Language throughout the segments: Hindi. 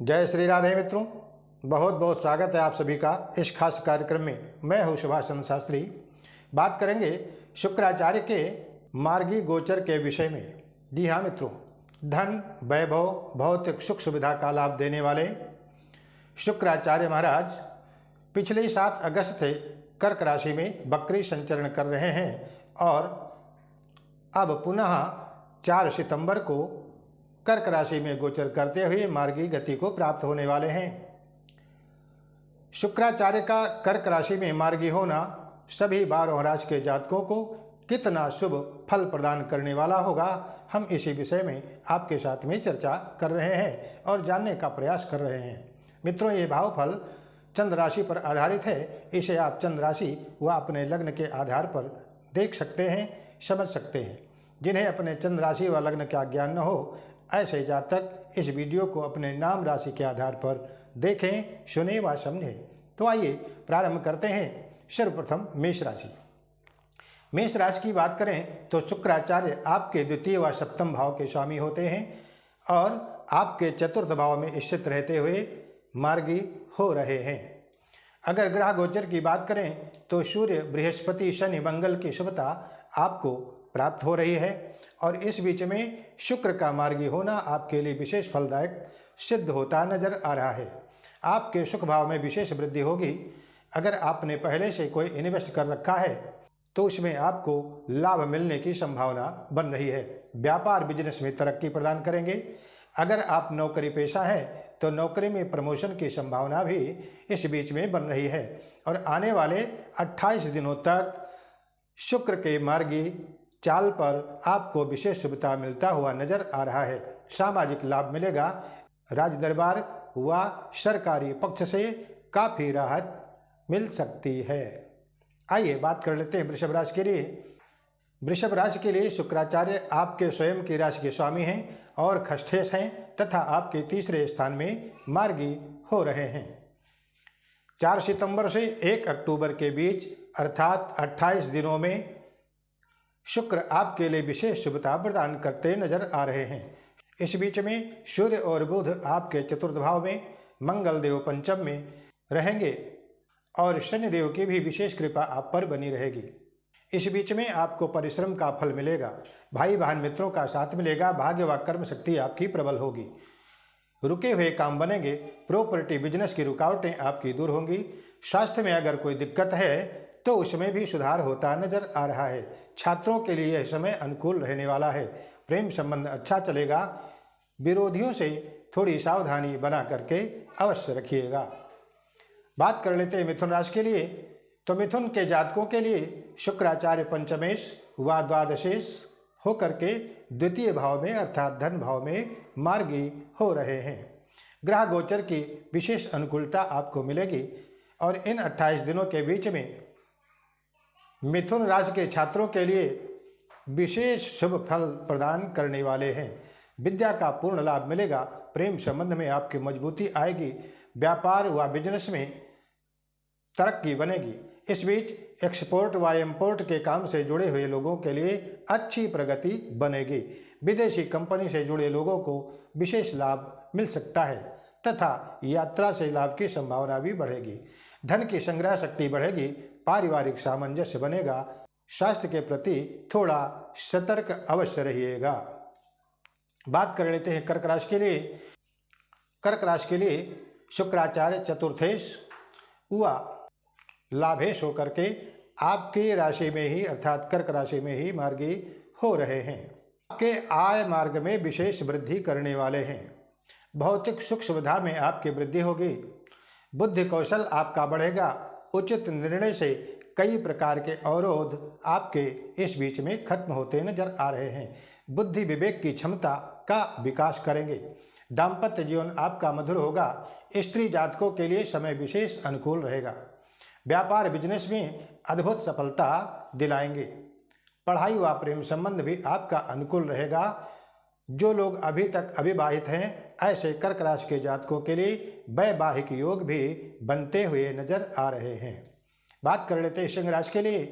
जय श्री राधे मित्रों, बहुत बहुत स्वागत है आप सभी का इस खास कार्यक्रम में। मैं हूँ सुभाष चंद्र शास्त्री। बात करेंगे शुक्राचार्य के मार्गी गोचर के विषय में। जी हाँ मित्रों, धन, वैभव, भौतिक सुख सुविधा का लाभ देने वाले शुक्राचार्य महाराज पिछले 7 अगस्त से कर्क राशि में वक्री संचरण कर रहे हैं और अब पुनः 4 सितंबर को कर्क राशि में गोचर करते हुए मार्गी गति को प्राप्त होने वाले हैं। शुक्राचार्य का कर्क राशि में मार्गी होना सभी 12 राशि के जातकों को कितना शुभ फल प्रदान करने वाला होगा, हम इसी विषय में आपके साथ में चर्चा कर रहे हैं और जानने का प्रयास कर रहे हैं। मित्रों, ये भावफल चंद्र राशि पर आधारित है। इसे आप चंद्र राशि व अपने लग्न के आधार पर देख सकते हैं, समझ सकते हैं। जिन्हें अपने चंद्र राशि व लग्न का ज्ञान न हो, ऐसे जातक इस वीडियो को अपने नाम राशि के आधार पर देखें, सुने व समझें। तो आइए प्रारंभ करते हैं। सर्वप्रथम मेष राशि। मेष राशि की बात करें तो शुक्राचार्य आपके द्वितीय व सप्तम भाव के स्वामी होते हैं और आपके चतुर्थ भाव में स्थित रहते हुए मार्गी हो रहे हैं। अगर ग्रह गोचर की बात करें तो सूर्य, बृहस्पति, शनि, मंगल की शुभता आपको प्राप्त हो रही है और इस बीच में शुक्र का मार्गी होना आपके लिए विशेष फलदायक सिद्ध होता नजर आ रहा है। आपके सुख भाव में विशेष वृद्धि होगी। अगर आपने पहले से कोई इन्वेस्ट कर रखा है तो उसमें आपको लाभ मिलने की संभावना बन रही है। व्यापार बिजनेस में तरक्की प्रदान करेंगे। अगर आप नौकरी पेशा है तो नौकरी में प्रमोशन की संभावना भी इस बीच में बन रही है और आने वाले 28 दिनों तक शुक्र के मार्गी चाल पर आपको विशेष सुविधा मिलता हुआ नजर आ रहा है। सामाजिक लाभ मिलेगा। राज दरबार व सरकारी पक्ष से काफ़ी राहत मिल सकती है। आइए बात कर लेते हैं वृषभ राशि के लिए। वृषभ राशि के लिए शुक्राचार्य आपके स्वयं की राशि के स्वामी हैं और खष्ठेश हैं तथा आपके तीसरे स्थान में मार्गी हो रहे हैं। 4 सितंबर से 1 अक्टूबर के बीच अर्थात 28 दिनों में शुक्र आपके लिए विशेष शुभता प्रदान करते नजर आ रहे हैं। इस बीच में सूर्य और बुध आपके चतुर्थ भाव में, मंगल देव पंचम में रहेंगे और शनिदेव की भी विशेष कृपा आप पर बनी रहेगी। इस बीच में आपको परिश्रम का फल मिलेगा। भाई बहन मित्रों का साथ मिलेगा। भाग्य व कर्म शक्ति आपकी प्रबल होगी। रुके हुए काम बनेंगे। प्रॉपर्टी बिजनेस की रुकावटें आपकी दूर होंगी। स्वास्थ्य में अगर कोई दिक्कत है तो उसमें भी सुधार होता नजर आ रहा है। छात्रों के लिए यह समय अनुकूल रहने वाला है। प्रेम संबंध अच्छा चलेगा। विरोधियों से थोड़ी सावधानी बना करके अवश्य रखिएगा। बात कर लेते हैं मिथुन राशि के लिए। तो मिथुन के जातकों के लिए शुक्राचार्य पंचमेश व द्वादशेश होकर के द्वितीय भाव में अर्थात धन भाव में मार्गी हो रहे हैं। ग्रह गोचर की विशेष अनुकूलता आपको मिलेगी और इन 28 दिनों के बीच में मिथुन राशि के छात्रों के लिए विशेष शुभ फल प्रदान करने वाले हैं। विद्या का पूर्ण लाभ मिलेगा। प्रेम संबंध में आपकी मजबूती आएगी। व्यापार व बिजनेस में तरक्की बनेगी। इस बीच एक्सपोर्ट व इम्पोर्ट के काम से जुड़े हुए लोगों के लिए अच्छी प्रगति बनेगी। विदेशी कंपनी से जुड़े लोगों को विशेष लाभ मिल सकता है तथा यात्रा से लाभ की संभावना भी बढ़ेगी। धन की संग्रह शक्ति बढ़ेगी। पारिवारिक सामंजस्य बनेगा। स्वास्थ्य के प्रति थोड़ा सतर्क अवश्य रहिएगा। बात कर लेते हैं कर्क राशि के लिए। कर्क राशि के लिए शुक्राचार्य चतुर्थेश व लाभेश होकर के आपकी राशि में ही अर्थात कर्क राशि में ही मार्गी हो रहे हैं। आपके आय मार्ग में विशेष वृद्धि करने वाले हैं। भौतिक सुख सुविधा में आपकी वृद्धि होगी। बुद्धि कौशल आपका बढ़ेगा। उचित निर्णय से कई प्रकार के अवरोध आपके इस बीच में खत्म होते नजर आ रहे हैं। बुद्धि विवेक की क्षमता का विकास करेंगे। दाम्पत्य जीवन आपका मधुर होगा। स्त्री जातकों के लिए समय विशेष अनुकूल रहेगा। व्यापार बिजनेस में अद्भुत सफलता दिलाएंगे। पढ़ाई व प्रेम संबंध भी आपका अनुकूल रहेगा। जो लोग अभी तक अविवाहित हैं ऐसे कर्क राशि के जातकों के लिए वैवाहिक योग भी बनते हुए नजर आ रहे हैं। बात कर लेते हैं सिंह राशि के लिए।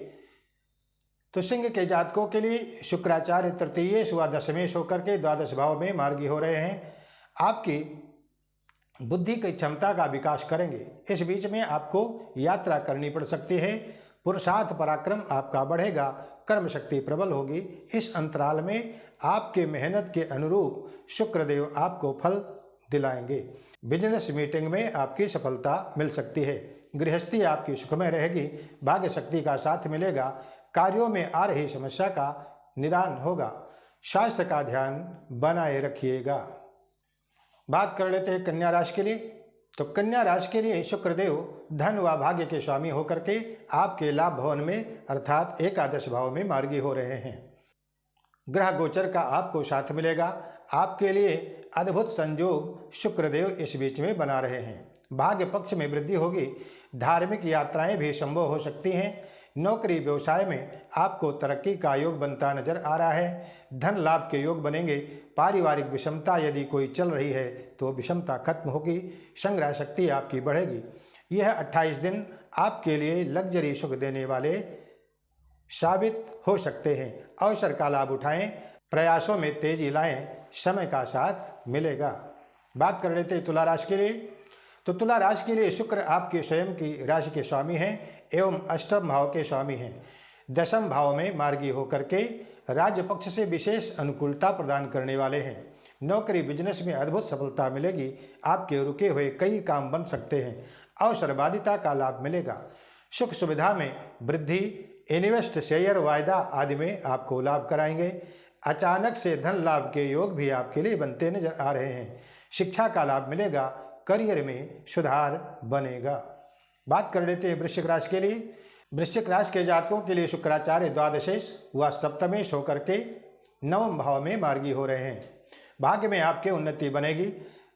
तो सिंह के जातकों के लिए शुक्राचार्य तृतीयेश व दशमेश होकर के द्वादश भाव में मार्गी हो रहे हैं। आपकी बुद्धि की क्षमता का विकास करेंगे। इस बीच में आपको यात्रा करनी पड़ सकती है। पुरुषार्थ पराक्रम आपका बढ़ेगा, कर्म शक्ति प्रबल होगी। इस अंतराल में आपके मेहनत के अनुरूप शुक्रदेव आपको फल दिलाएंगे। बिजनेस मीटिंग में आपकी सफलता मिल सकती है। गृहस्थी आपकी सुखमय रहेगी, भाग्य शक्ति का साथ मिलेगा। कार्यों में आ रही समस्या का निदान होगा। स्वास्थ्य का ध्यान बनाए रखिएगा। बात कर लेते हैं कन्या राशि के लिए। तो कन्या राशि के लिए शुक्रदेव धन व भाग्य के स्वामी होकर के आपके लाभ भवन में अर्थात एकादश भाव में मार्गी हो रहे हैं। ग्रह गोचर का आपको साथ मिलेगा। आपके लिए अद्भुत संयोग शुक्रदेव इस बीच में बना रहे हैं। भाग्य पक्ष में वृद्धि होगी। धार्मिक यात्राएं भी संभव हो सकती हैं। नौकरी व्यवसाय में आपको तरक्की का योग बनता नजर आ रहा है। धन लाभ के योग बनेंगे। पारिवारिक विषमता यदि कोई चल रही है तो विषमता खत्म होगी। संग्रह शक्ति आपकी बढ़ेगी। यह 28 दिन आपके लिए लग्जरी सुख देने वाले साबित हो सकते हैं। अवसर का लाभ उठाएं, प्रयासों में तेजी लाएं, समय का साथ मिलेगा। बात कर लेते हैं तुला राशि के लिए। तो तुला राशि के लिए शुक्र आपके स्वयं की राशि के स्वामी हैं एवं अष्टम भाव के स्वामी हैं। दशम भाव में मार्गी होकर के राज्य पक्ष से विशेष अनुकूलता प्रदान करने वाले हैं। नौकरी बिजनेस में अद्भुत सफलता मिलेगी। आपके रुके हुए कई काम बन सकते हैं। अवसरवादिता का लाभ मिलेगा। सुख सुविधा में वृद्धि, इन्वेस्ट शेयर वायदा आदि में आपको लाभ कराएंगे। अचानक से धन लाभ के योग भी आपके लिए बनते नजर आ रहे हैं। शिक्षा का लाभ मिलेगा। करियर में सुधार बनेगा। बात कर लेते हैं वृश्चिक राशि के लिए। वृश्चिक राशि के जातकों के लिए शुक्राचार्य द्वादशेश व सप्तमेश होकर के नवम भाव में मार्गी हो रहे हैं। भाग्य में आपके उन्नति बनेगी।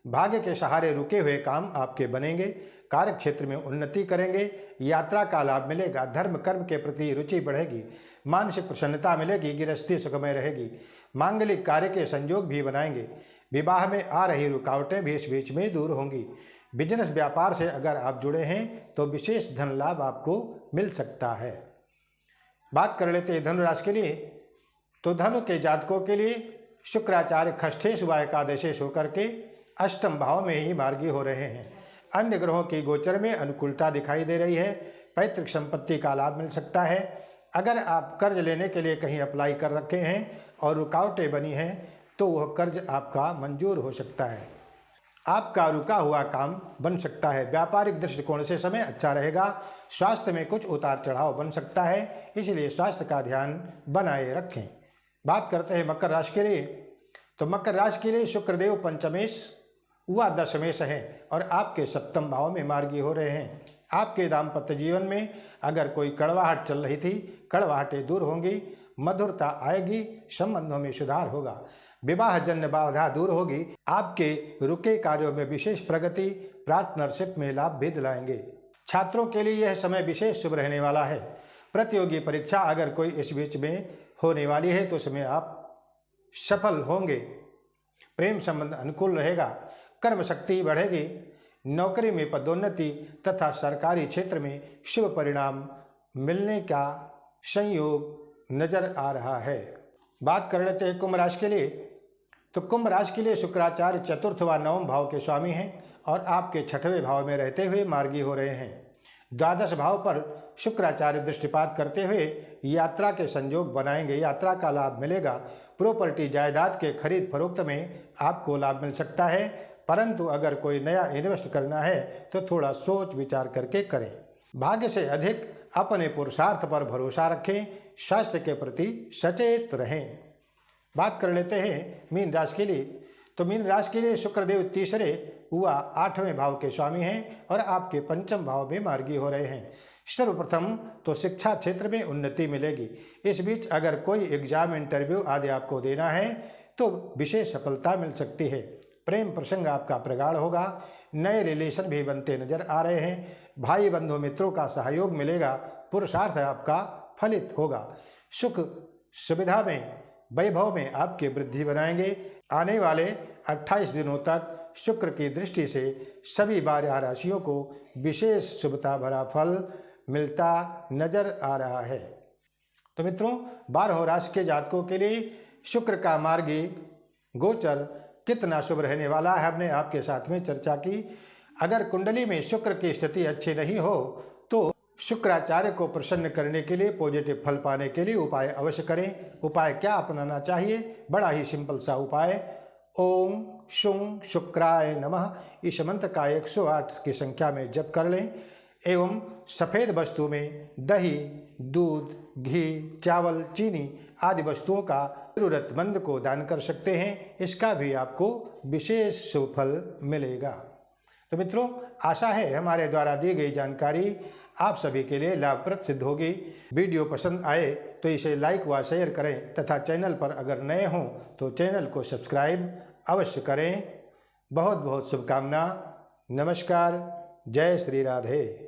भाग्य के सहारे रुके हुए काम आपके बनेंगे। कार्य क्षेत्र में उन्नति करेंगे। यात्रा का लाभ मिलेगा। धर्म कर्म के प्रति रुचि बढ़ेगी। मानसिक प्रसन्नता मिलेगी। गृहस्थी सुखमय रहेगी। मांगलिक कार्य के संयोग भी बनाएंगे। विवाह में आ रही रुकावटें भी इस बीच में दूर होंगी। बिजनेस व्यापार से अगर आप जुड़े हैं तो विशेष धन लाभ आपको मिल सकता है। बात कर लेते हैं धनु राशि के लिए। तो धनु के जातकों के लिए शुक्राचार्य खष्ठेश व एकादशेश होकर के अष्टम भाव में ही मार्गी हो रहे हैं। अन्य ग्रहों की गोचर में अनुकूलता दिखाई दे रही है। पैतृक संपत्ति का लाभ मिल सकता है। अगर आप कर्ज लेने के लिए कहीं अप्लाई कर रखे हैं और रुकावटें बनी हैं तो वह कर्ज आपका मंजूर हो सकता है। आपका रुका हुआ काम बन सकता है। व्यापारिक दृष्टिकोण से समय अच्छा रहेगा। स्वास्थ्य में कुछ उतार चढ़ाव बन सकता है, इसलिए स्वास्थ्य का ध्यान बनाए रखें। बात करते हैं मकर राशि के लिए। तो मकर राशि के लिए शुक्रदेव पंचमेश व दशमेश हैं और आपके सप्तम भाव में मार्गी हो रहे हैं। आपके दाम्पत्य जीवन में अगर कोई कड़वाहट चल रही थी, कड़वाहटें दूर होंगी। मधुरता आएगी। संबंधों में सुधार होगा। विवाह जन्य बाधा दूर होगी। आपके रुके कार्यों में विशेष प्रगति, पार्टनरशिप में लाभ भी दिलाएंगे। छात्रों के लिए यह समय विशेष शुभ रहने वाला है। प्रतियोगी परीक्षा अगर कोई इस बीच में होने वाली है तो उसमें आप सफल होंगे। प्रेम संबंध अनुकूल रहेगा। कर्म शक्ति बढ़ेगी। नौकरी में पदोन्नति तथा सरकारी क्षेत्र में शुभ परिणाम मिलने का संयोग नजर आ रहा है। बात कर लेते हैं कुंभ राशि के लिए। तो कुंभ राशि के लिए शुक्राचार्य चतुर्थ व नवम भाव के स्वामी हैं और आपके छठवें भाव में रहते हुए मार्गी हो रहे हैं। द्वादश भाव पर शुक्राचार्य दृष्टिपात करते हुए यात्रा के संयोग बनाएंगे। यात्रा का लाभ मिलेगा। प्रॉपर्टी जायदाद के खरीद फरोख्त में आपको लाभ मिल सकता है, परंतु अगर कोई नया इन्वेस्ट करना है तो थोड़ा सोच विचार करके करें। भाग्य से अधिक अपने पुरुषार्थ पर भरोसा रखें। स्वास्थ्य के प्रति सचेत रहें। बात कर लेते हैं मीन राशि के लिए। तो मीन राशि के लिए शुक्रदेव तीसरे व आठवें भाव के स्वामी हैं और आपके पंचम भाव में मार्गी हो रहे हैं। सर्वप्रथम तो शिक्षा क्षेत्र में उन्नति मिलेगी। इस बीच अगर कोई एग्जाम, इंटरव्यू आदि आपको देना है तो विशेष सफलता मिल सकती है। प्रेम प्रसंग आपका प्रगाढ़ होगा। नए रिलेशन भी बनते नजर आ रहे हैं। भाई बंधु मित्रों का सहयोग मिलेगा। पुरुषार्थ आपका फलित होगा। सुख सुविधा में, वैभव में आपकी वृद्धि बनाएंगे। आने वाले 28 दिनों तक शुक्र की दृष्टि से सभी 12 राशियों को विशेष शुभता भरा फल मिलता नजर आ रहा है। तो मित्रों, 12 राशि के जातकों के लिए शुक्र का मार्गी गोचर कितना शुभ रहने वाला है हमने आपके साथ में चर्चा की। अगर कुंडली में शुक्र की स्थिति अच्छी नहीं हो तो शुक्राचार्य को प्रसन्न करने के लिए, पॉजिटिव फल पाने के लिए उपाय अवश्य करें। उपाय क्या अपनाना चाहिए? बड़ा ही सिंपल सा उपाय, ओम शुं शुक्राय नमः इस मंत्र का 108 की संख्या में जप कर लें एवं सफ़ेद वस्तु में दही, दूध, घी, चावल, चीनी आदि वस्तुओं का ज़रूरतमंद को दान कर सकते हैं। इसका भी आपको विशेष शुभ फल मिलेगा। तो मित्रों, आशा है हमारे द्वारा दी गई जानकारी आप सभी के लिए लाभप्रद सिद्ध होगी। वीडियो पसंद आए तो इसे लाइक व शेयर करें तथा चैनल पर अगर नए हों तो चैनल को सब्सक्राइब अवश्य करें। बहुत बहुत शुभकामना। नमस्कार। जय श्री राधे।